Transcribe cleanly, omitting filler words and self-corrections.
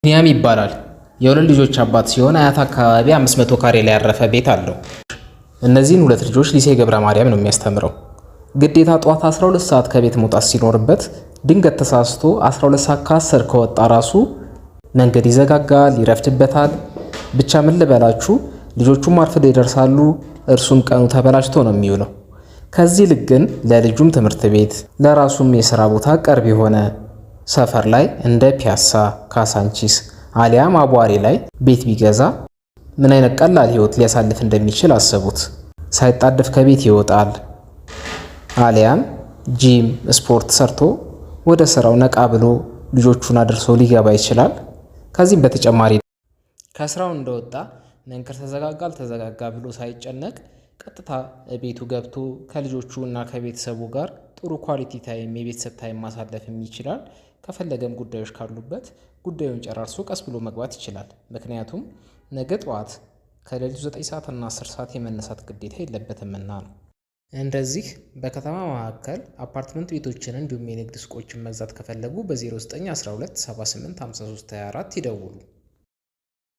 ቢኒያም ይባላል። የሁለት ልጆች አባት ሲሆን አያት አካባቢ 500 ካሬ ላይ ያረፈ ቤት አለው። እነዚህን ሁለት ልጆች ሊሴ ገብረ ማርያም ነው የሚያስተምረው። ግዴታ ጠዋት 12 ሰዓት ከቤት መውጣት ሲኖርበት ድንገት ተሳስቶ 12 ሰዓት ከ10 ከወጣ ራሱ መንገድ ይዘጋጋል፣ ይረፍድበታል። ብቻ ምን ልበላችሁ፣ ልጆቹም አርፍደው ይደርሳሉ፣ እርሱም ቀኑ ተበላሽቶ ነው የሚውለው። ከዚህ ልክ ግን ለልጁም ትምህርት ቤት ለራሱም የሥራ ቦታ ቅርብ የሆነ ሰፈር ላይ እንደ ፒያሳ፣ ካሳንቺስ አሊያም አቧሬ ላይ ቤት ቢገዛ ምን አይነት ቀላል ህይወት ሊያሳልፍ እንደሚችል አስቡት። ሳይጣደፍ ከቤት ይወጣል፣ አሊያም ጂም ስፖርት ሰርቶ ወደ ስራው ነቃ ብሎ ልጆቹን አድርሶ ሊገባ ይችላል። ከዚህም በተጨማሪ ከስራው እንደወጣ መንገድ ተዘጋጋ አልተዘጋጋ ብሎ ሳይጨነቅ ቀጥታ ቤቱ ገብቶ ከልጆቹ እና ከቤተሰቡ ጋር ጥሩ ኳሊቲ ታይም የቤተሰብ ታይም ማሳለፍም ይችላል። ከፈለገም ጉዳዮች ካሉበት ጉዳዩን ጨራርሶ ቀስ ብሎ መግባት ይችላል። ምክንያቱም ነገ ጠዋት ከሌሊቱ 9 ሰዓት እና 10 ሰዓት የመነሳት ግዴታ የለበትምና ነው። እንደዚህ በከተማ መካከል አፓርትመንት ቤቶችን እንዲሁም የንግድ ሱቆችን መግዛት ከፈለጉ በ0912 78 53 24 ይደውሉ።